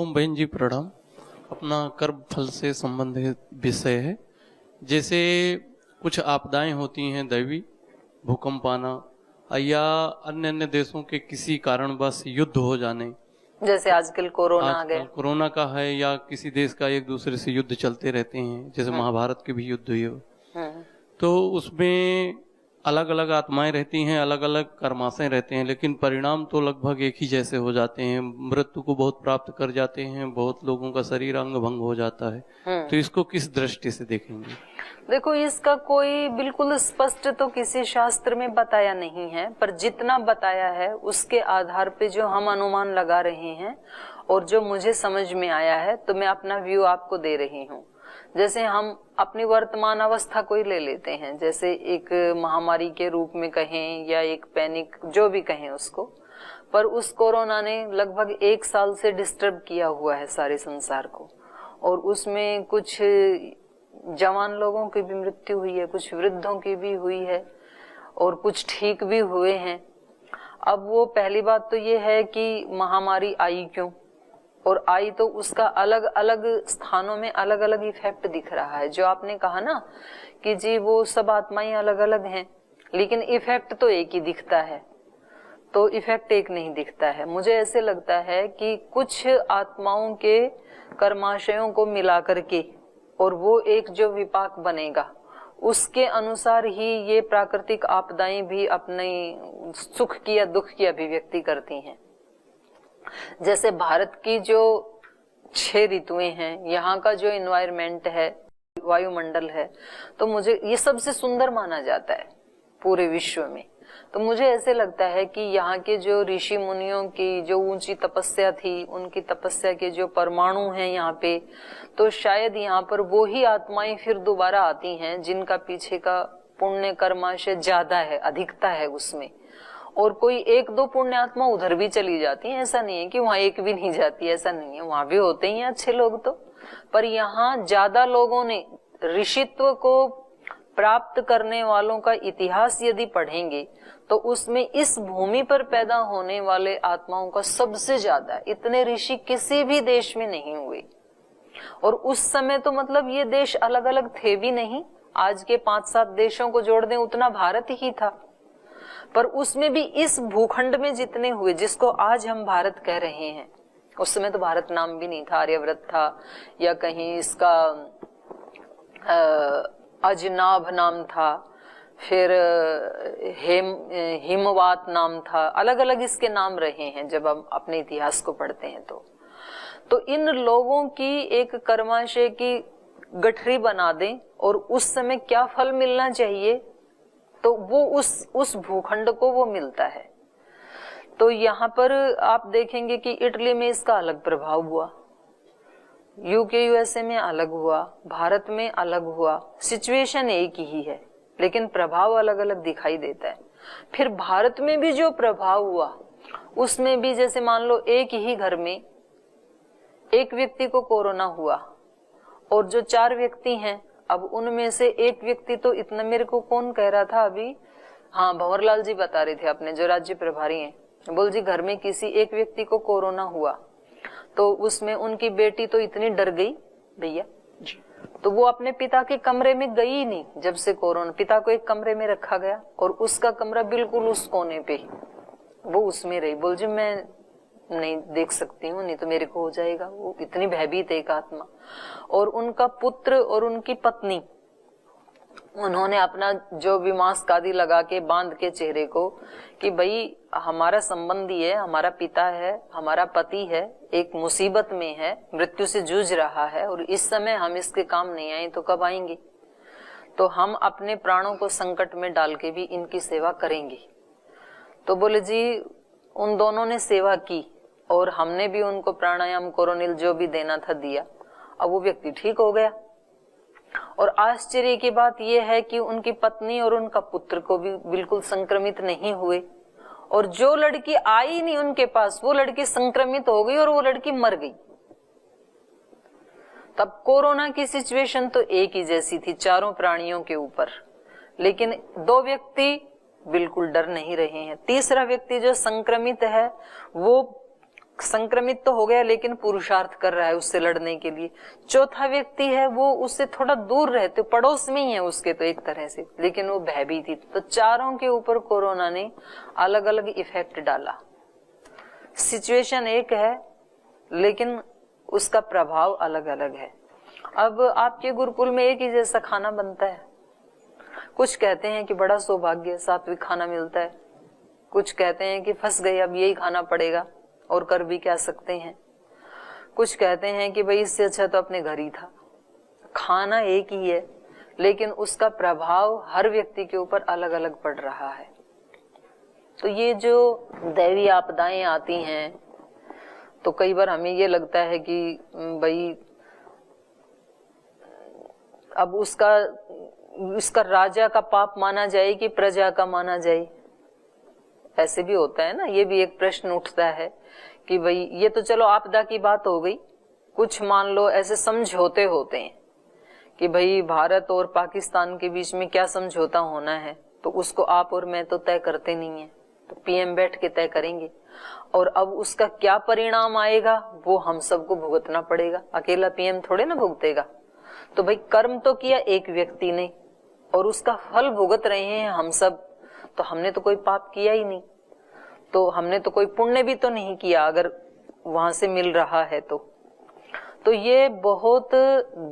हरिओम बहन जी, प्रणाम। अपना कर्म फल से संबंधित विषय है। जैसे कुछ आपदाएं होती हैं, दैवी भूकंप आना या अन्य अन्य देशों के किसी कारणवश युद्ध हो जाने, जैसे आजकल कोरोना आ गया, कोरोना का है, या किसी देश का एक दूसरे से युद्ध चलते रहते हैं, जैसे महाभारत के भी युद्ध हुए। तो उसमें अलग अलग आत्माएं रहती हैं, अलग अलग कर्माशय रहते हैं, लेकिन परिणाम तो लगभग एक ही जैसे हो जाते हैं। मृत्यु को बहुत प्राप्त कर जाते हैं, बहुत लोगों का शरीर अंग भंग हो जाता है। तो इसको किस दृष्टि से देखेंगे? देखो, इसका कोई बिल्कुल स्पष्ट तो किसी शास्त्र में बताया नहीं है, पर जितना बताया है उसके आधार पे जो हम अनुमान लगा रहे हैं और जो मुझे समझ में आया है, तो मैं अपना व्यू आपको दे रही हूँ। जैसे हम अपनी वर्तमान अवस्था को ही ले लेते हैं, जैसे एक महामारी के रूप में कहें या एक पैनिक, जो भी कहें उसको, पर उस कोरोना ने लगभग 1 साल से डिस्टर्ब किया हुआ है सारे संसार को, और उसमें कुछ जवान लोगों की भी मृत्यु हुई है, कुछ वृद्धों की भी हुई है और कुछ ठीक भी हुए हैं। अब वो पहली बात तो ये है कि महामारी आई क्यों, और आई तो उसका अलग अलग स्थानों में अलग अलग इफेक्ट दिख रहा है। जो आपने कहा ना कि जी वो सब आत्माएं अलग अलग हैं, लेकिन इफेक्ट तो एक ही दिखता है, तो इफेक्ट एक नहीं दिखता है। मुझे ऐसे लगता है कि कुछ आत्माओं के कर्माशयों को मिला करके और वो एक जो विपाक बनेगा, उसके अनुसार ही ये प्राकृतिक आपदाएं भी अपने सुख की या दुख की अभिव्यक्ति करती हैं। जैसे भारत की जो 6 ऋतुएं हैं, यहाँ का जो एनवायरमेंट है, वायुमंडल है, तो मुझे ये सबसे सुंदर माना जाता है पूरे विश्व में। तो मुझे ऐसे लगता है कि यहाँ के जो ऋषि मुनियों की जो ऊंची तपस्या थी, उनकी तपस्या के जो परमाणु हैं यहाँ पे, तो शायद यहाँ पर वो ही आत्माएं फिर दोबारा आती हैं जिनका पीछे का पुण्य कर्माशय ज्यादा है, अधिकता है उसमें। और कोई 1-2 पुण्य आत्मा उधर भी चली जाती है, ऐसा नहीं है कि वहाँ एक भी नहीं जाती, ऐसा नहीं है, वहाँ भी होते ही हैं अच्छे लोग तो। पर यहाँ ज्यादा लोगों ने ऋषित्व को प्राप्त करने वालों का इतिहास यदि पढ़ेंगे तो उसमें इस भूमि पर पैदा होने वाले आत्माओं का सबसे ज्यादा, इतने ऋषि किसी भी देश में नहीं हुए। और उस समय तो मतलब ये देश अलग अलग थे भी नहीं, आज के 5-7 देशों को जोड़ दें उतना भारत ही था, पर उसमें भी इस भूखंड में जितने हुए, जिसको आज हम भारत कह रहे हैं, उस समय तो भारत नाम भी नहीं था, आर्यव्रत था, या कहीं इसका अजनाभ नाम था, फिर हिमवात नाम था, अलग अलग इसके नाम रहे हैं जब हम अपने इतिहास को पढ़ते हैं। तो इन लोगों की एक कर्माशय की गठरी बना दें और उस समय क्या फल मिलना चाहिए, तो वो उस भूखंड को वो मिलता है। तो यहाँ पर आप देखेंगे कि इटली में इसका अलग प्रभाव हुआ, यूके यूएसए में अलग हुआ, भारत में अलग हुआ। सिचुएशन एक ही है लेकिन प्रभाव अलग अलग दिखाई देता है। फिर भारत में भी जो प्रभाव हुआ उसमें भी, जैसे मान लो एक ही घर में एक व्यक्ति को कोरोना हुआ और जो 4 व्यक्ति हैं, अब उनमें से एक व्यक्ति तो इतना, मेरे को कौन कह रहा था अभी, हाँ भंवरलाल जी बता रहे थे अपने जो राज्य प्रभारी हैं, बोल जी घर में किसी एक व्यक्ति को कोरोना हुआ तो उसमें उनकी बेटी तो इतनी डर गई भैया, तो वो अपने पिता के कमरे में गई ही नहीं। जब से कोरोना, पिता को एक कमरे में रखा गया और उसका कमरा बिल्कुल उस कोने पे, वो उसमें रही। बोल जी मैं नहीं देख सकती हूँ, नहीं तो मेरे को हो जाएगा। वो इतनी भयभीत एक आत्मा। और उनका पुत्र और उनकी पत्नी, उन्होंने अपना जो भी मास्क आदि लगा के बांध के चेहरे को कि भाई हमारा संबंधी है, हमारा पिता है, हमारा पति है, एक मुसीबत में है, मृत्यु से जूझ रहा है और इस समय हम इसके काम नहीं आए तो कब आएंगे, तो हम अपने प्राणों को संकट में डाल के भी इनकी सेवा करेंगे। तो बोले जी उन दोनों ने सेवा की और हमने भी उनको प्राणायाम कोरोनिल जो भी देना था दिया। अब वो व्यक्ति ठीक हो गया और आश्चर्य की बात यह है कि उनकी पत्नी और उनका पुत्र को भी बिल्कुल संक्रमित नहीं हुए, और जो लड़की आई नहीं उनके पास वो लड़की संक्रमित हो गई और वो लड़की मर गई। तब कोरोना की सिचुएशन तो एक ही जैसी थी चारों प्राणियों के ऊपर, लेकिन 2 व्यक्ति बिल्कुल डर नहीं रहे हैं। तीसरा व्यक्ति जो संक्रमित है वो संक्रमित तो हो गया लेकिन पुरुषार्थ कर रहा है उससे लड़ने के लिए। चौथा व्यक्ति है वो उससे थोड़ा दूर रहते, पड़ोस में ही है उसके तो एक तरह से, लेकिन वो भयभीत थी। तो चारों के ऊपर कोरोना ने अलग अलग इफेक्ट डाला। सिचुएशन एक है लेकिन उसका प्रभाव अलग अलग है। अब आपके गुरुकुल में एक ही जैसा खाना बनता है। कुछ कहते हैं कि बड़ा सौभाग्य, सात्विक खाना मिलता है। कुछ कहते हैं कि फंस गए, अब यही खाना पड़ेगा और कर भी क्या सकते हैं। कुछ कहते हैं कि भाई इससे अच्छा तो अपने घर ही था। खाना एक ही है लेकिन उसका प्रभाव हर व्यक्ति के ऊपर अलग अलग पड़ रहा है। तो ये जो दैवी आपदाएं आती हैं तो कई बार हमें ये लगता है कि भाई अब उसका राजा का पाप माना जाए कि प्रजा का माना जाए। ऐसे भी होता है ना, ये भी एक प्रश्न उठता है कि भाई ये तो चलो आपदा की बात हो गई। कुछ मान लो ऐसे समझौते होते हैं कि भाई भारत और पाकिस्तान के बीच में क्या समझौता होना है, तो उसको आप और मैं तो तय करते नहीं है, तो पीएम बैठ के तय करेंगे। और अब उसका क्या परिणाम आएगा वो हम सबको भुगतना पड़ेगा, अकेला पीएम थोड़े ना भुगतेगा। तो भाई कर्म तो किया एक व्यक्ति ने और उसका फल भुगत रहे हैं हम सब। तो हमने तो कोई पाप किया ही नहीं, तो हमने तो कोई पुण्य भी तो नहीं किया अगर वहां से मिल रहा है तो ये बहुत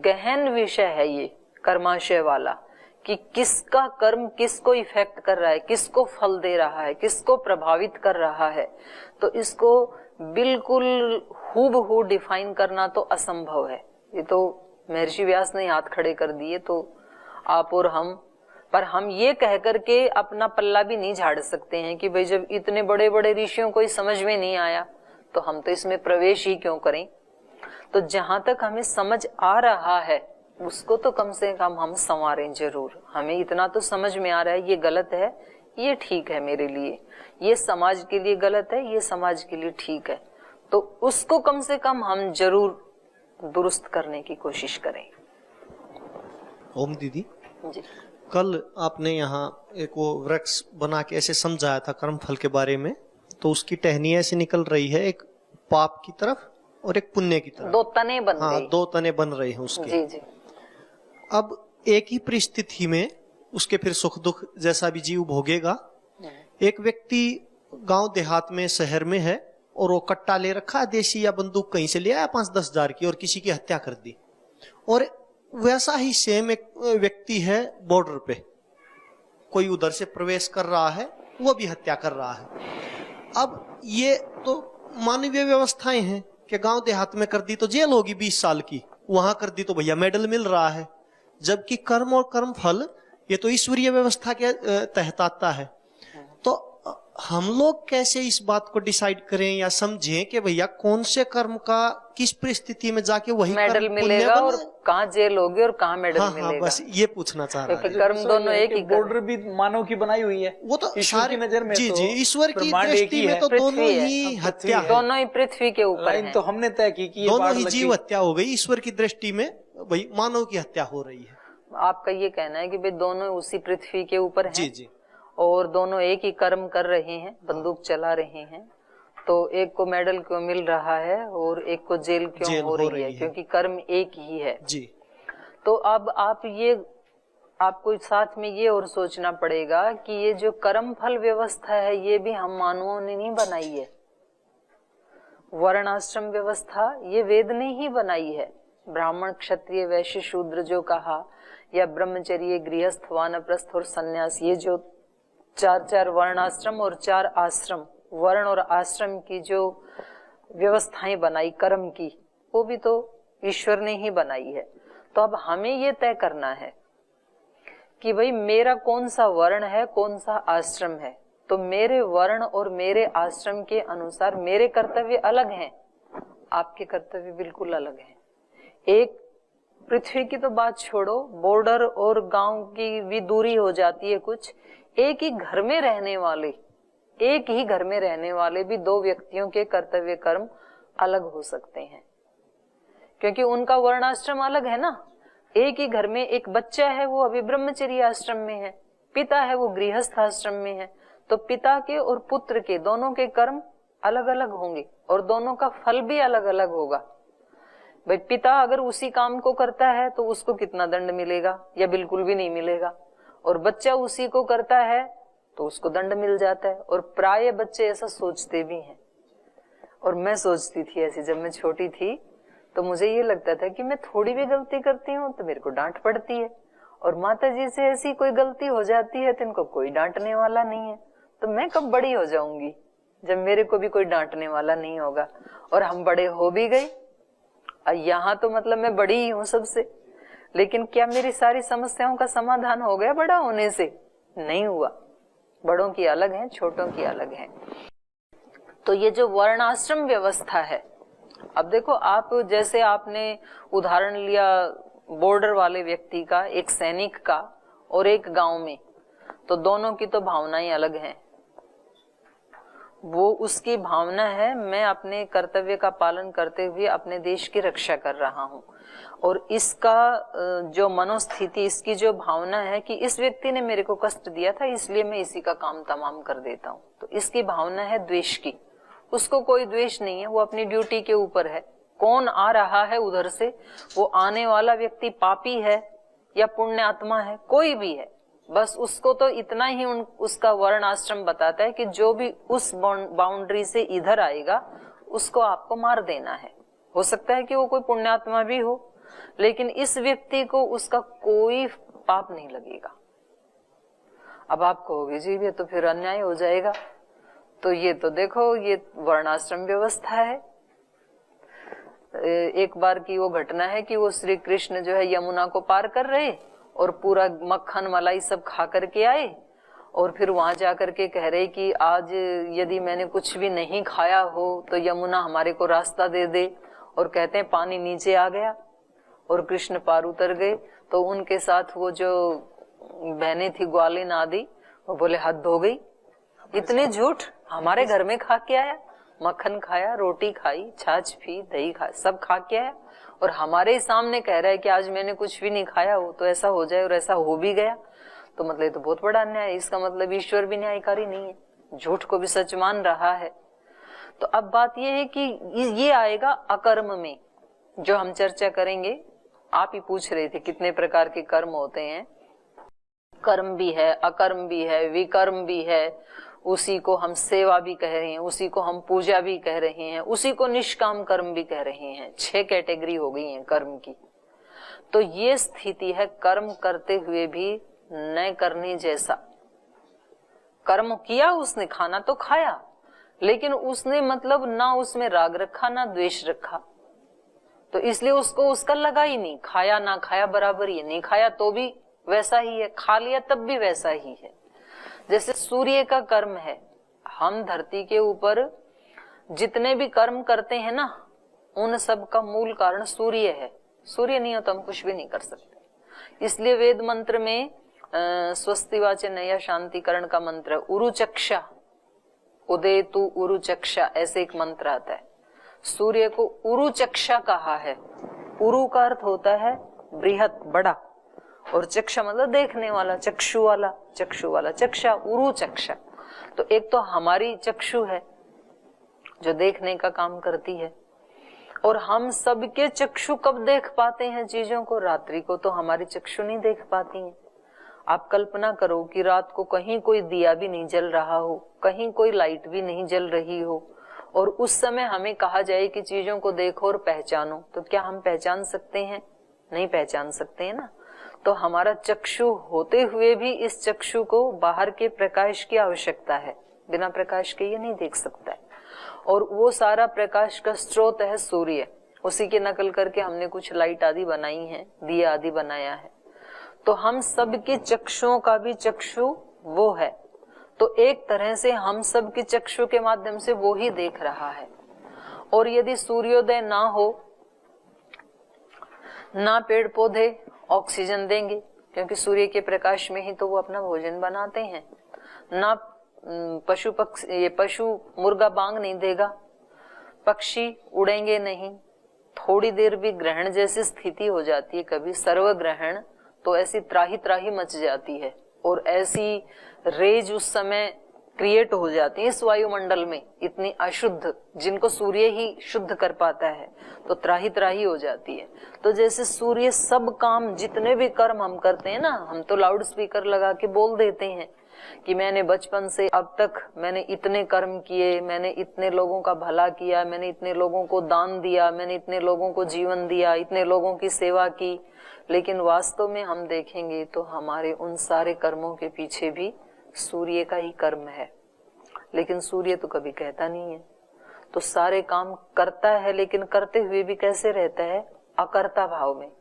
गहन विषय है ये कर्माशय वाला, कि किसका कर्म किसको इफेक्ट कर रहा है, किसको फल दे रहा है, किसको प्रभावित कर रहा है। तो इसको बिल्कुल हूबहू डिफाइन करना तो असंभव है। ये तो महर्षि व्यास ने हाथ खड़े कर दिए, तो आप और हम, पर हम ये कह करके अपना पल्ला भी नहीं झाड़ सकते हैं कि भाई जब इतने बड़े बड़े ऋषियों को समझ में नहीं आया तो हम तो इसमें प्रवेश ही क्यों करें। तो जहां तक हमें समझ आ रहा है उसको तो कम से कम हम संवारें जरूर। हमें इतना तो समझ में आ रहा है ये गलत है, ये ठीक है मेरे लिए, ये समाज के लिए गलत है, ये समाज के लिए ठीक है, तो उसको कम से कम हम जरूर दुरुस्त करने की कोशिश करें। ओम दीदी जी, कल आपने यहाँ एक वो वृक्ष बना के ऐसे समझाया था कर्मफल के बारे में, तो उसकी टहनी ऐसे निकल रही है, एक पाप की तरफ और एक पुण्य की तरफ। दो तने बन हाँ, गए। 2 तने बन रहे हैं उसके। जी जी। अब एक ही परिस्थिति में उसके फिर सुख दुख जैसा भी जीव भोगेगा। एक व्यक्ति गांव देहात में शहर में है और वो कट्टा ले रखा है देशी या बंदूक कहीं से ले आया 5-10 हजार की और किसी की हत्या कर दी। और वैसा ही सेम एक व्यक्ति है बॉर्डर पे, कोई उधर से प्रवेश कर रहा है, वो भी हत्या कर रहा है। अब ये तो मानवीय व्यवस्थाएं हैं कि गांव देहात में कर दी तो जेल होगी 20 साल की, वहां कर दी तो भैया मेडल मिल रहा है। जबकि कर्म और कर्म फल ये तो ईश्वरीय व्यवस्था के तहत आता है। तो हम लोग कैसे इस बात को डिसाइड करें या समझें कि भैया कौन से कर्म का किस परिस्थिति में जाके वही मेडल मिलेगा और कहाँ जेल होगी और कहाँ मेडल मिलेगा। हाँ, बस ये पूछना चाह रहा है। कर्म दोनों एक ही। बॉर्डर भी मानव की बनाई हुई है, वो तो ईश्वर की नजर में जी तो जी ईश्वर की दृष्टि में तो दोनों ही हत्या है, दोनों ही पृथ्वी के ऊपर हैं। तो हमने तय की दोनों ही जीव हत्या हो गई। ईश्वर की दृष्टि में भाई मानव की हत्या हो रही है। आपका ये कहना है कि भाई दोनों उसी पृथ्वी के ऊपर हैं। जी जी। और दोनों एक ही कर्म कर रहे हैं, बंदूक चला रहे हैं, तो एक को मेडल क्यों मिल रहा है और एक को जेल क्यों हो रही है? क्योंकि कर्म एक ही है जी। तो अब आपको साथ में ये और सोचना पड़ेगा कि ये जो कर्म फल व्यवस्था है ये भी हम मानवों ने नहीं बनाई है। वर्णाश्रम व्यवस्था ये वेद ने ही बनाई है। ब्राह्मण क्षत्रिय वैश्य शूद्र जो कहा, या ब्रह्मचर्य गृहस्थ वानप्रस्थ और सन्यास, ये जो 4 वर्णाश्रम और 4 आश्रम, वर्ण और आश्रम की जो व्यवस्थाएं बनाई कर्म की, वो भी तो ईश्वर ने ही बनाई है। तो अब हमें ये तय करना है कि भाई मेरा कौन सा वर्ण है, कौन सा आश्रम है। तो मेरे वर्ण और मेरे आश्रम के अनुसार मेरे कर्तव्य अलग हैं, आपके कर्तव्य बिल्कुल अलग हैं। एक पृथ्वी की तो बात छोड़ो, बॉर्डर और गांव की भी दूरी हो जाती है कुछ। एक ही घर में रहने वाले भी 2 व्यक्तियों के कर्तव्य कर्म अलग हो सकते हैं, क्योंकि उनका वर्णाश्रम अलग है ना। एक ही घर में एक बच्चा है, वो अभी ब्रह्मचर्य आश्रम में है, पिता है वो गृहस्थ आश्रम में है, तो पिता के और पुत्र के दोनों के कर्म अलग अलग होंगे और दोनों का फल भी अलग अलग होगा। भाई पिता अगर उसी काम को करता है तो उसको कितना दंड मिलेगा या बिल्कुल भी नहीं मिलेगा, और बच्चा उसी को करता है तो उसको दंड मिल जाता है। और प्राय बच्चे ऐसा सोचते भी हैं, और मैं सोचती थी ऐसी जब मैं छोटी थी, तो मुझे ये लगता था कि मैं थोड़ी भी गलती करती हूँ तो मेरे को डांट पड़ती है, और माता जी से ऐसी कोई गलती हो जाती है तो इनको कोई डांटने वाला नहीं है, तो मैं कब बड़ी हो जाऊंगी जब मेरे को भी कोई डांटने वाला नहीं होगा। और हम बड़े हो भी गए, यहाँ तो मतलब मैं बड़ी ही हूँ सबसे, लेकिन क्या मेरी सारी समस्याओं का समाधान हो गया बड़ा होने से? नहीं हुआ। बड़ों की अलग है, छोटों की अलग है। तो ये जो वर्णाश्रम व्यवस्था है, अब देखो आप, जैसे आपने उदाहरण लिया बॉर्डर वाले व्यक्ति का, एक सैनिक का और एक गांव में, तो दोनों की तो भावनाएं अलग हैं। वो उसकी भावना है मैं अपने कर्तव्य का पालन करते हुए अपने देश की रक्षा कर रहा हूँ, और इसका जो मनोस्थिति, इसकी जो भावना है कि इस व्यक्ति ने मेरे को कष्ट दिया था इसलिए मैं इसी का काम तमाम कर देता हूँ, तो इसकी भावना है द्वेष की। उसको कोई द्वेष नहीं है, वो अपनी ड्यूटी के ऊपर है। कौन आ रहा है उधर से, वो आने वाला व्यक्ति पापी है या पुण्य आत्मा है, कोई भी है, बस उसको तो इतना ही उसका वर्ण आश्रम बताता है कि जो भी उस बाउंड्री से इधर आएगा उसको आपको मार देना है। हो सकता है कि वो कोई पुण्यात्मा भी हो, लेकिन इस व्यक्ति को उसका कोई पाप नहीं लगेगा। अब आप कहोगे जी ये तो फिर अन्याय हो जाएगा, तो ये तो देखो ये वर्णाश्रम व्यवस्था है। एक बार की वो घटना है कि वो श्री कृष्ण जो है यमुना को पार कर रहे और पूरा मक्खन मलाई सब खा करके आए, और फिर वहां जाकर के कह रहे कि आज यदि मैंने कुछ भी नहीं खाया हो तो यमुना हमारे को रास्ता दे दे, और कहते हैं पानी नीचे आ गया और कृष्ण पार उतर गए। तो उनके साथ वो जो बहनें थी ग्वालिन आदि, वो बोले हद हो गई, इतने झूठ, हमारे घर में खा के आया, मक्खन खाया, रोटी खाई, छाछ पी, दही खाया, सब खा के आया, और हमारे ही सामने कह रहा है कि आज मैंने कुछ भी नहीं खाया हो तो ऐसा हो जाए, और ऐसा हो भी गया। तो मतलब तो बहुत बड़ा अन्याय है। इसका मतलब ईश्वर भी न्यायकारी नहीं है, झूठ को भी सच मान रहा है। तो अब बात यह है कि ये आएगा अकर्म में, जो हम चर्चा करेंगे। आप ही पूछ रहे थे कितने प्रकार के कर्म होते हैं। कर्म भी है, अकर्म भी है, विकर्म भी है, उसी को हम सेवा भी कह रहे हैं, उसी को हम पूजा भी कह रहे हैं, उसी को निष्काम कर्म भी कह रहे हैं। 6 कैटेगरी हो गई है कर्म की। तो ये स्थिति है कर्म करते हुए भी न करने जैसा। कर्म किया उसने, खाना तो खाया, लेकिन उसने मतलब ना उसमें राग रखा ना द्वेष रखा, तो इसलिए उसको उसका लगा ही नहीं। खाया ना खाया बराबर ही है, नहीं खाया तो भी वैसा ही है, खा लिया तब भी वैसा ही है। जैसे सूर्य का कर्म है, हम धरती के ऊपर जितने भी कर्म करते हैं ना, उन सब का मूल कारण सूर्य है। सूर्य नहीं हो तो हम कुछ भी नहीं कर सकते। इसलिए वेद मंत्र में स्वस्तिवाचे नया शांतिकरण का मंत्र है, उरुचक्षा, उदेतु उरुचक्षा, ऐसे एक मंत्र आता है। सूर्य को उरुचक्षा कहा है। उरु का अर्थ होता है बृहत, बड़ा, और चक्षा मतलब देखने वाला, चक्षु वाला, चक्षु वाला, चक्षा, उरु चक्षा। तो एक तो हमारी चक्षु है जो देखने का काम करती है, और हम सबके चक्षु कब देख पाते हैं चीजों को? रात्रि को तो हमारी चक्षु नहीं देख पाती हैं। आप कल्पना करो कि रात को कहीं कोई दिया भी नहीं जल रहा हो, कहीं कोई लाइट भी नहीं जल रही हो, और उस समय हमें कहा जाए कि चीजों को देखो और पहचानो, तो क्या हम पहचान सकते हैं? नहीं पहचान सकते हैं ना। तो हमारा चक्षु होते हुए भी इस चक्षु को बाहर के प्रकाश की आवश्यकता है, बिना प्रकाश के ये नहीं देख सकता है। और वो सारा प्रकाश का स्रोत है सूर्य, उसी की नकल करके हमने कुछ लाइट आदि बनाई है, दिया आदि बनाया है। तो हम सबके चक्षुओं का भी चक्षु वो है, तो एक तरह से हम सब की चक्षु के माध्यम से वो ही देख रहा है। और यदि सूर्योदय ना हो, ना पेड़ पौधे ऑक्सीजन देंगे, क्योंकि सूर्य के प्रकाश में ही तो वो अपना भोजन बनाते हैं, ना पशु पक्षी, ये पशु मुर्गा बांग नहीं देगा, पक्षी उड़ेंगे नहीं, थोड़ी देर भी ग्रहण जैसी स्थिति हो जाती है कभी, सर्व ग्रहण, तो ऐसी त्राही त्राही मच जाती है, और ऐसी रेज उस समय क्रिएट हो जाती है इस वायुमंडल में, इतनी अशुद्ध, जिनको सूर्य ही शुद्ध कर पाता है, तो त्राही त्राही हो जाती है। तो जैसे सूर्य सब काम, जितने भी कर्म हम करते हैं ना, हम तो लाउड स्पीकर लगा के बोल देते हैं कि मैंने बचपन से अब तक मैंने इतने कर्म किए, मैंने इतने लोगों का भला किया, मैंने इतने लोगों को दान दिया, मैंने इतने लोगों को जीवन दिया, इतने लोगों की सेवा की। लेकिन वास्तव में हम देखेंगे तो हमारे उन सारे कर्मों के पीछे भी सूर्य का ही कर्म है। लेकिन सूर्य तो कभी कहता नहीं है, तो सारे काम करता है, लेकिन करते हुए भी कैसे रहता है? अकर्ता भाव में।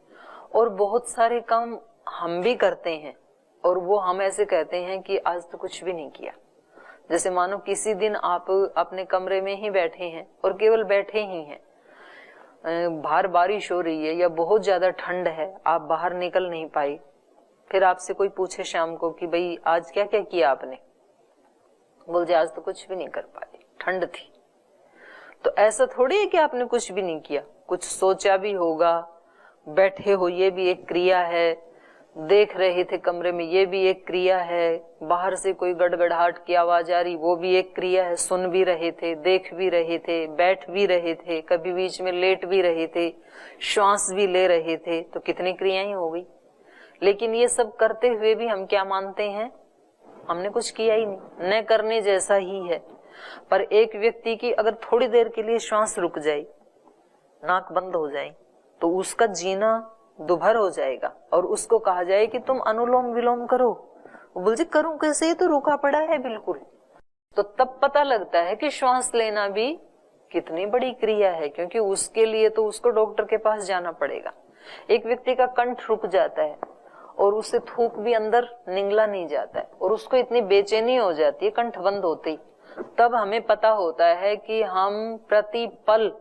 और बहुत सारे काम हम भी करते हैं और वो हम ऐसे कहते हैं कि आज तो कुछ भी नहीं किया। जैसे मानो किसी दिन आप अपने कमरे में ही बैठे हैं और केवल बैठे ही हैं, बाहर बारिश हो रही है या बहुत ज्यादा ठंड है, आप बाहर निकल नहीं पाए, फिर आपसे कोई पूछे शाम को कि भाई आज क्या क्या किया आपने, बोल जाए आज तो कुछ भी नहीं कर पाए, ठंड थी। तो ऐसा थोड़ी है कि आपने कुछ भी नहीं किया, कुछ सोचा भी होगा, बैठे हो ये भी एक क्रिया है, देख रहे थे कमरे में ये भी एक क्रिया है, बाहर से कोई गड़गड़ाहट की आवाज आ रही वो भी एक क्रिया है, सुन भी रहे थे, देख भी रहे थे, बैठ भी रहे थे, कभी बीच में लेट भी रहे थे, श्वास भी ले रहे थे, तो कितनी क्रियाएं हो गई। लेकिन ये सब करते हुए भी हम क्या मानते हैं? हमने कुछ किया ही नहीं, न करने जैसा ही है। पर एक व्यक्ति की अगर थोड़ी देर के लिए श्वास रुक जाए, नाक बंद हो जाए, तो उसका जीना दुभर हो जाएगा। और उसको कहा जाए कि तुम अनुलोम विलोम करो, वो बोल जी करूं कैसे, ये तो रुका पड़ा है बिल्कुल। तो तब पता लगता है कि श्वास लेना भी कितनी बड़ी क्रिया है, क्योंकि उसके लिए तो उसको डॉक्टर के पास जाना पड़ेगा। एक व्यक्ति का कंठ रुक जाता है और उससे थूक भी अंदर निगला नहीं जाता है और उसको इतनी बेचैनी हो जाती है कंठ बंद होते ही, तब हमें पता होता है कि हम प्रति पल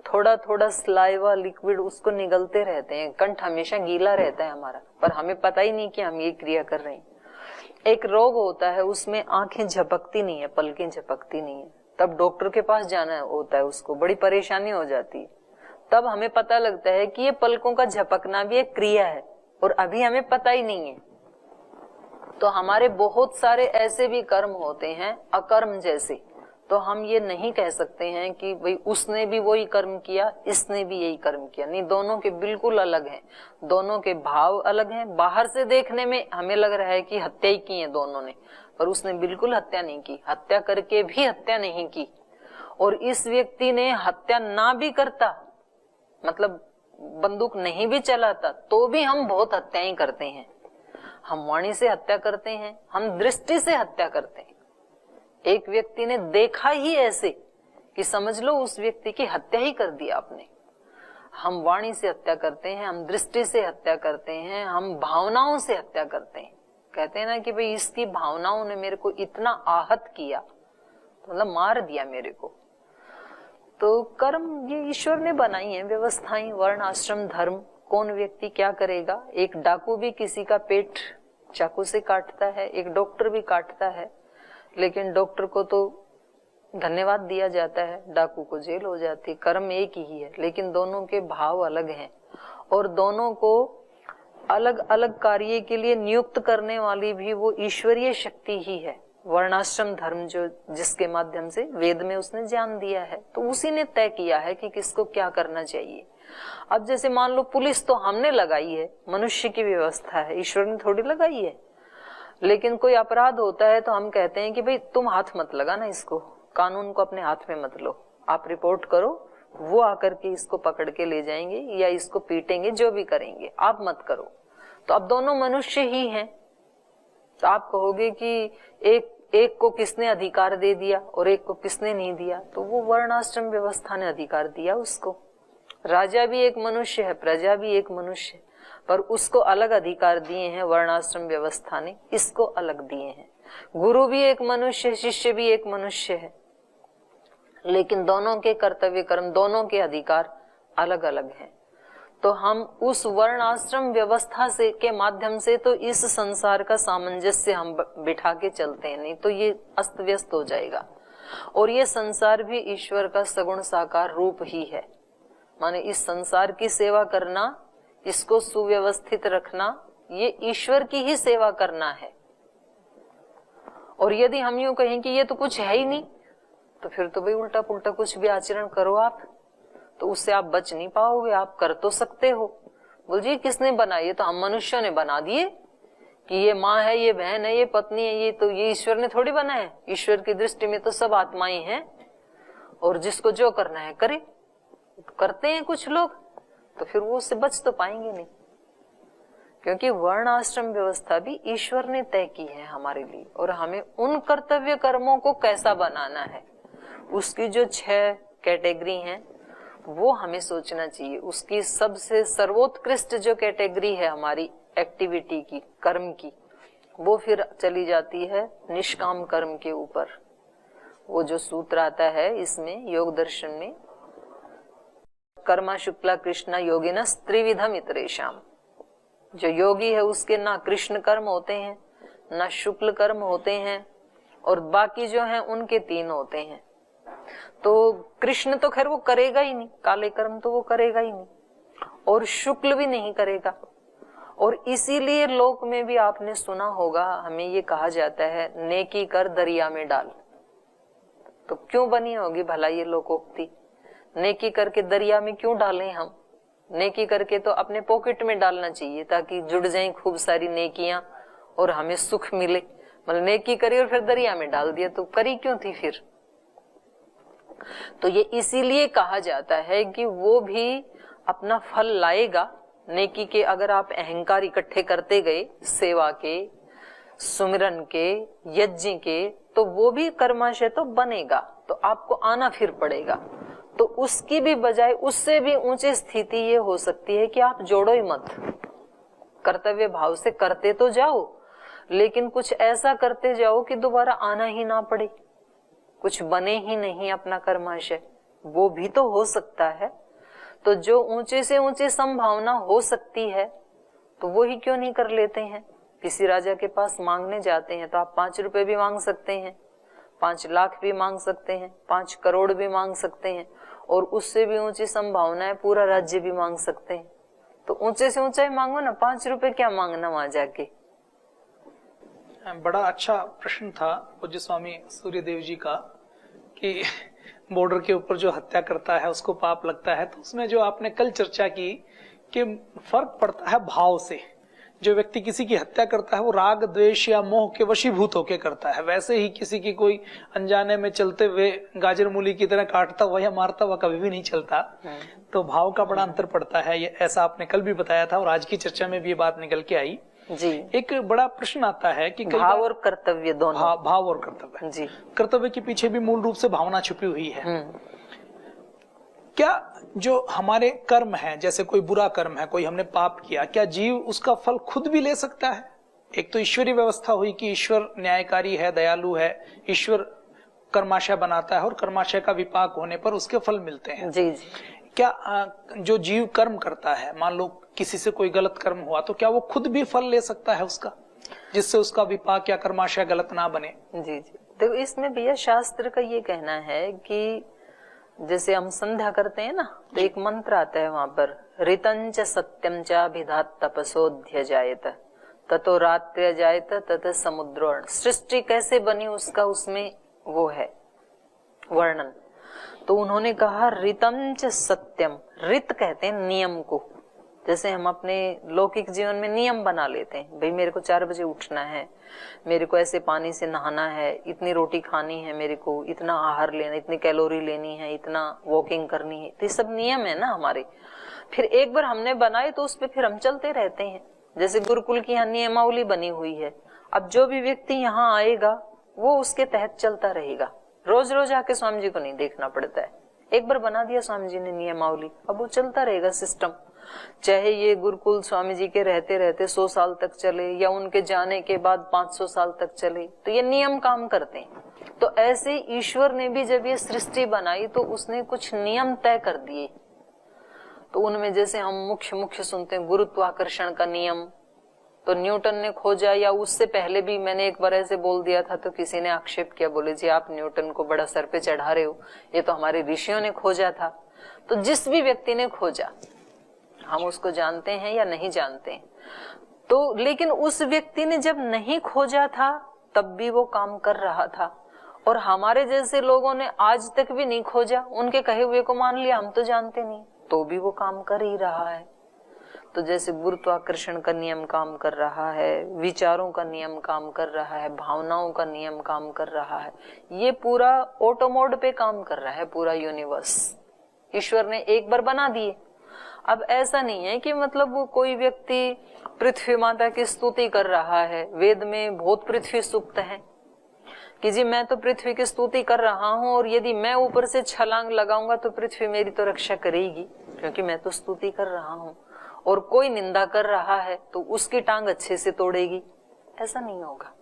थोड़ा थोड़ा स्लाइवा लिक्विड उसको निगलते रहते हैं, कंठ हमेशा गीला रहता है हमारा, पर हमें पता ही नहीं कि हम ये क्रिया कर रहे हैं। एक रोग होता है उसमें आंखें झपकती नहीं है, पलकें झपकती नहीं है, तब डॉक्टर के पास जाना होता है, उसको बड़ी परेशानी हो जाती है। तब हमें पता लगता है कि ये पलकों का झपकना भी एक क्रिया है और अभी हमें पता ही नहीं है। तो हमारे बहुत सारे ऐसे भी कर्म होते हैं अकर्म जैसे, तो हम ये नहीं कह सकते हैं कि भाई उसने भी वही कर्म किया, इसने भी यही कर्म किया। नहीं, दोनों के बिल्कुल अलग हैं, दोनों के भाव अलग हैं। बाहर से देखने में हमें लग रहा है कि हत्या ही की है दोनों ने, पर उसने बिल्कुल हत्या नहीं की, हत्या करके भी हत्या नहीं की। और इस व्यक्ति ने हत्या ना भी करता, मतलब बंदूक नहीं भी चलाता, तो भी हम बहुत हत्याएं करते हैं। हम वाणी से हत्या करते हैं, हम दृष्टि से हत्या करते हैं। एक व्यक्ति ने देखा ही ऐसे कि समझ लो उस व्यक्ति की हत्या ही कर दी आपने। हम वाणी से हत्या करते हैं, हम दृष्टि से हत्या करते हैं, हम भावनाओं से हत्या करते हैं। कहते हैं ना कि भाई इसकी भावनाओं ने मेरे को इतना आहत किया, तो मतलब मार दिया मेरे को। तो कर्म ये ईश्वर ने बनाई है व्यवस्थाएं, वर्ण आश्रम धर्म, कौन व्यक्ति क्या करेगा। एक डाकू भी किसी का पेट चाकू से काटता है, एक डॉक्टर भी काटता है, लेकिन डॉक्टर को तो धन्यवाद दिया जाता है, डाकू को जेल हो जाती है। कर्म एक ही है, लेकिन दोनों के भाव अलग हैं और दोनों को अलग अलग कार्य के लिए नियुक्त करने वाली भी वो ईश्वरीय शक्ति ही है। वर्णाश्रम धर्म जो जिसके माध्यम से वेद में उसने ज्ञान दिया है, तो उसी ने तय किया है कि किसको क्या करना चाहिए। अब जैसे मान लो पुलिस तो हमने लगाई है, मनुष्य की व्यवस्था है, ईश्वर ने थोड़ी लगाई है। लेकिन कोई अपराध होता है तो हम कहते हैं कि भाई तुम हाथ मत लगाना, इसको कानून को अपने हाथ में मत लो, आप रिपोर्ट करो, वो आकर के इसको पकड़ के ले जाएंगे या इसको पीटेंगे, जो भी करेंगे, आप मत करो। तो अब दोनों मनुष्य ही हैं। तो आप कहोगे कि एक को किसने अधिकार दे दिया और एक को किसने नहीं दिया, तो वो वर्णाश्रम व्यवस्था ने अधिकार दिया उसको। राजा भी एक मनुष्य है, प्रजा भी एक मनुष्य है, पर उसको अलग अधिकार दिए हैं वर्णाश्रम व्यवस्था ने, इसको अलग दिए हैं। गुरु भी एक मनुष्य है, शिष्य भी एक मनुष्य है, लेकिन दोनों के कर्तव्य कर्म, दोनों के अधिकार अलग अलग हैं। तो हम उस वर्ण आश्रम व्यवस्था से के माध्यम से तो इस संसार का सामंजस्य हम बिठा के चलते हैं, नहीं तो ये अस्त व्यस्त हो जाएगा। और ये संसार भी ईश्वर का सगुण साकार रूप ही है। माने इस संसार की सेवा करना, इसको सुव्यवस्थित रखना, ये ईश्वर की ही सेवा करना है। और यदि हम यूं कहें कि ये तो कुछ है ही नहीं, तो फिर तो भाई उल्टा पुल्टा कुछ भी आचरण करो आप, तो उससे आप बच नहीं पाओगे। आप कर तो सकते हो। बोल जी किसने बनाई? ये तो हम मनुष्यों ने बना दिए कि ये माँ है, ये बहन है, ये पत्नी है, ये ईश्वर ने थोड़ी बनाए। ईश्वर की दृष्टि में तो सब आत्माएं हैं, और जिसको जो करना है करे। करते हैं कुछ लोग, तो फिर वो उससे बच तो पाएंगे नहीं, क्योंकि वर्ण आश्रम व्यवस्था भी ईश्वर ने तय की है हमारे लिए, और हमें उन कर्तव्य कर्मों को कैसा बनाना है, उसकी जो 6 कैटेगरी हैं वो हमें सोचना चाहिए। उसकी सबसे सर्वोत्कृष्ट जो कैटेगरी है हमारी एक्टिविटी की, कर्म की, वो फिर चली जाती है निष्काम कर्म के ऊपर। वो जो सूत्र आता है इसमें योग दर्शन में, कर्मा शुक्ला कृष्णा योगिना त्रिविधम इतरेषाम। जो योगी है उसके ना कृष्ण कर्म होते हैं, ना शुक्ल कर्म होते हैं, और बाकी जो हैं उनके 3 होते हैं। तो कृष्ण तो खैर वो करेगा ही नहीं, काले कर्म तो वो करेगा ही नहीं, और शुक्ल भी नहीं करेगा। और इसीलिए लोक में भी आपने सुना होगा, हमें ये कहा जाता है नेकी कर दरिया में डाल। तो क्यों बनी होगी भला ये लोकोक्ति? नेकी करके दरिया में क्यों डालें हम? नेकी करके तो अपने पॉकेट में डालना चाहिए, ताकि जुड़ जाएं खूब सारी नेकियां और हमें सुख मिले। मतलब नेकी करी और फिर दरिया में डाल दिया, तो करी क्यों थी फिर? तो ये इसीलिए कहा जाता है कि वो भी अपना फल लाएगा। नेकी के अगर आप अहंकार इकट्ठे करते गए, सेवा के, सुमिरन के, यज्ञ के, तो वो भी कर्माशय तो बनेगा, तो आपको आना फिर पड़ेगा। तो उसकी भी बजाय उससे भी ऊंची स्थिति ये हो सकती है कि आप जोड़ो ही मत, कर्तव्य भाव से करते तो जाओ, लेकिन कुछ ऐसा करते जाओ कि दोबारा आना ही ना पड़े, कुछ बने ही नहीं अपना कर्माशय। वो भी तो हो सकता है। तो जो ऊंचे से ऊंची संभावना हो सकती है, तो वो ही क्यों नहीं कर लेते हैं? किसी राजा के पास मांगने जाते हैं तो आप 5 रुपए भी मांग सकते हैं, 5 लाख भी मांग सकते हैं, 5 करोड़ भी मांग सकते हैं, और उससे भी ऊंची संभावना है पूरा राज्य भी मांग सकते हैं। तो ऊंचे से ऊंचा ही मांगो ना, 5 रुपए क्या मांगना वहां जाके। बड़ा अच्छा प्रश्न था पूज्य स्वामी सूर्यदेव जी का, कि बॉर्डर के ऊपर जो हत्या करता है उसको पाप लगता है। तो उसमें जो आपने कल चर्चा की कि फर्क पड़ता है भाव से। जो व्यक्ति किसी की हत्या करता है वो राग द्वेष या मोह के वशीभूत होकर करता है। वैसे ही किसी की कोई अनजाने में चलते हुए गाजर मूली की तरह काटता हुआ या मारता हुआ कभी भी नहीं चलता। तो भाव का बड़ा अंतर पड़ता है, ये ऐसा आपने कल भी बताया था और आज की चर्चा में भी ये बात निकल के आई जी। एक बड़ा प्रश्न आता है कि भाव और कर्तव्य दोनों, भाव और कर्तव्य जी। कर्तव्य के पीछे भी मूल रूप से भावना छुपी हुई है। क्या जो हमारे कर्म है, जैसे कोई बुरा कर्म है, कोई हमने पाप किया, क्या जीव उसका फल खुद भी ले सकता है? एक तो ईश्वरीय व्यवस्था हुई कि ईश्वर न्यायकारी है, दयालु है, ईश्वर कर्माशय बनाता है और कर्माशय का विपाक होने पर उसके फल मिलते हैं। जी जी। क्या जो जीव कर्म करता है, मान लो किसी से कोई गलत कर्म हुआ, तो क्या वो खुद भी फल ले सकता है उसका, जिससे उसका विपाक या कर्माशय गलत ना बने? जी जी। तो इसमें भैया शास्त्र का ये कहना है कि जैसे हम संध्या करते हैं ना, तो एक मंत्र आता है वहां पर, ऋतंच सत्यम च अभिधात तपसोध्य जायत ततो रात्रि जायत तत समुद्रोण। सृष्टि कैसे बनी उसका उसमें वो है वर्णन। तो उन्होंने कहा ऋतंच सत्यम, ऋत कहते हैं नियम को। जैसे हम अपने लौकिक जीवन में नियम बना लेते हैं, भाई मेरे को 4 बजे उठना है, मेरे को ऐसे पानी से नहाना है, इतनी रोटी खानी है, मेरे को इतना आहार लेना, इतनी कैलोरी लेनी है, इतना वॉकिंग करनी है, तो ये सब नियम है ना हमारे। फिर एक बार हमने बनाए तो उस पर फिर हम चलते रहते हैं। जैसे गुरुकुल की यहाँ नियमावली बनी हुई है, अब जो भी व्यक्ति यहाँ आएगा वो उसके तहत चलता रहेगा। रोज रोज आके स्वामी जी को नहीं देखना पड़ता है, एक बार बना दिया स्वामी जी ने नियमावली, अब वो चलता रहेगा सिस्टम। चाहे ये गुरुकुल स्वामी जी के रहते रहते 100 साल तक चले या उनके जाने के बाद 500 साल तक चले, तो ये नियम काम करते हैं। तो ऐसे ईश्वर ने भी जब ये सृष्टि बनाई तो उसने कुछ नियम तय कर दिए। तो उनमें जैसे हम मुख्य सुनते हैं गुरुत्वाकर्षण का नियम, तो न्यूटन ने खोजा, या उससे पहले भी मैंने एक बार ऐसे बोल दिया था तो किसी ने आक्षेप किया, बोले जी आप न्यूटन को बड़ा सर पे चढ़ा रहे हो, ये तो हमारे ऋषियों ने खोजा था। तो जिस भी व्यक्ति ने खोजा, हम उसको जानते हैं या नहीं जानते हैं, तो लेकिन उस व्यक्ति ने जब नहीं खोजा था तब भी वो काम कर रहा था, और हमारे जैसे लोगों ने आज तक भी नहीं खोजा, उनके कहे हुए को मान लिया, हम तो जानते नहीं, तो भी वो काम कर ही रहा है। तो जैसे गुरुत्वाकर्षण का नियम काम कर रहा है, विचारों का नियम काम कर रहा है, भावनाओं का नियम काम कर रहा है, ये पूरा ऑटो मोड पे काम कर रहा है, पूरा यूनिवर्स ईश्वर ने एक बार बना दिए। अब ऐसा नहीं है कि मतलब वो कोई व्यक्ति पृथ्वी माता की स्तुति कर रहा है, वेद में बहुत पृथ्वी सूक्त है कि जी मैं तो पृथ्वी की स्तुति कर रहा हूं, और यदि मैं ऊपर से छलांग लगाऊंगा तो पृथ्वी मेरी तो रक्षा करेगी, क्योंकि मैं तो स्तुति कर रहा हूं, और कोई निंदा कर रहा है तो उसकी टांग अच्छे से तोड़ेगी। ऐसा नहीं होगा,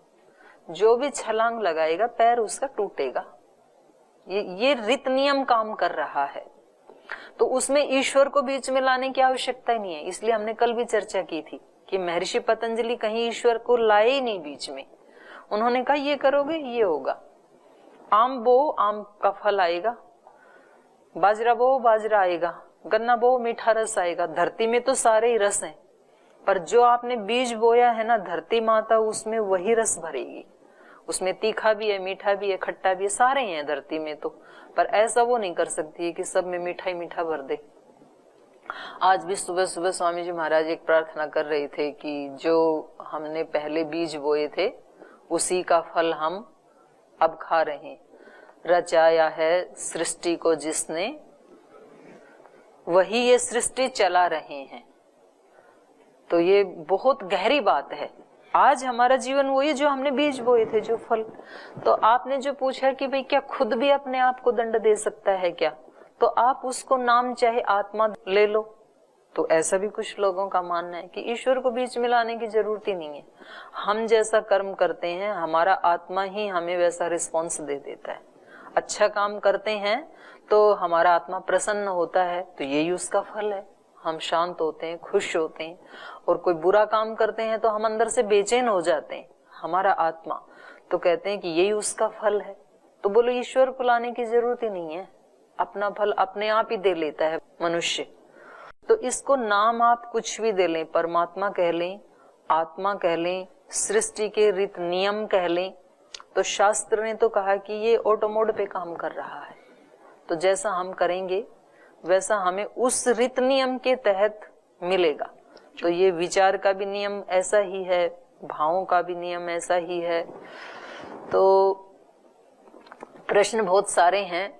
जो भी छलांग लगाएगा पैर उसका टूटेगा। ये रीत नियम काम कर रहा है, तो उसमें ईश्वर को बीच में लाने की आवश्यकता ही नहीं है। इसलिए हमने कल भी चर्चा की थी कि महर्षि पतंजलि कहीं ईश्वर को लाए ही नहीं बीच में। उन्होंने कहा ये करोगे ये होगा, आम बो आम का फल आएगा, बाजरा बो बाजरा आएगा, गन्ना बो मीठा रस आएगा। धरती में तो सारे ही रस हैं, पर जो आपने बीज बोया है ना धरती माता, उसमें वही रस भरेगी। उसमें तीखा भी है, मीठा भी है, खट्टा भी है, सारे हैं धरती में तो। पर ऐसा वो नहीं कर सकती है कि सब में मीठा ही मीठा भर दे। आज भी सुबह सुबह स्वामी जी महाराज एक प्रार्थना कर रहे थे कि जो हमने पहले बीज बोए थे उसी का फल हम अब खा रहे हैं। रचाया है सृष्टि को जिसने, वही ये सृष्टि चला रहे हैं। तो ये बहुत गहरी बात है। आज हमारा जीवन वही जो हमने बीज बोए थे, जो फल। तो आपने जो पूछा कि भाई क्या खुद भी अपने आप को दंड दे सकता है क्या, तो आप उसको नाम चाहे आत्मा ले लो। तो ऐसा भी कुछ लोगों का मानना है कि ईश्वर को बीच में लाने की जरूरत ही नहीं है। हम जैसा कर्म करते हैं हमारा आत्मा ही हमें वैसा रिस्पॉन्स दे देता है। अच्छा काम करते हैं तो हमारा आत्मा प्रसन्न होता है, तो यही उसका फल है। हम शांत होते हैं, खुश होते हैं, और कोई बुरा काम करते हैं तो हम अंदर से बेचैन हो जाते हैं, हमारा आत्मा। तो कहते हैं कि यही उसका फल है। तो बोलो ईश्वर को लाने की जरूरत ही नहीं है, अपना फल अपने आप ही दे लेता है मनुष्य। तो इसको नाम आप कुछ भी दे लें, परमात्मा कह लें, आत्मा कह लें, सृष्टि के रीत नियम कह लें, तो शास्त्र ने तो कहा कि ये ऑटो मोड पे काम कर रहा है। तो जैसा हम करेंगे वैसा हमें उस रीत नियम के तहत मिलेगा। तो ये विचार का भी नियम ऐसा ही है, भावों का भी नियम ऐसा ही है। तो प्रश्न बहुत सारे हैं,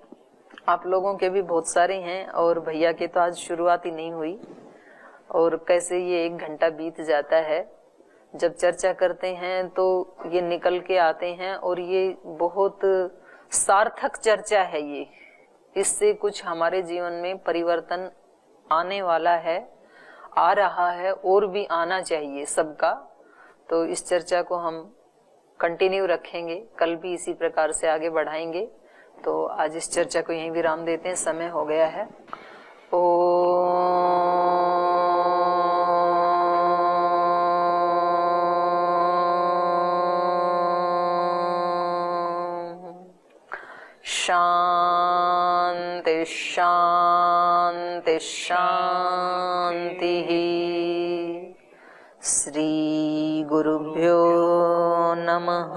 आप लोगों के भी बहुत सारे हैं, और भैया के तो आज शुरुआत ही नहीं हुई, और कैसे ये 1 घंटा बीत जाता है। जब चर्चा करते हैं तो ये निकल के आते हैं, और ये बहुत सार्थक चर्चा है। ये इससे कुछ हमारे जीवन में परिवर्तन आने वाला है, आ रहा है, और भी आना चाहिए सबका। तो इस चर्चा को हम कंटिन्यू रखेंगे, कल भी इसी प्रकार से आगे बढ़ाएंगे। तो आज इस चर्चा को यहीं विराम देते हैं, समय हो गया है। शांति शांति शांति। श्री गुरुभ्यो नमः।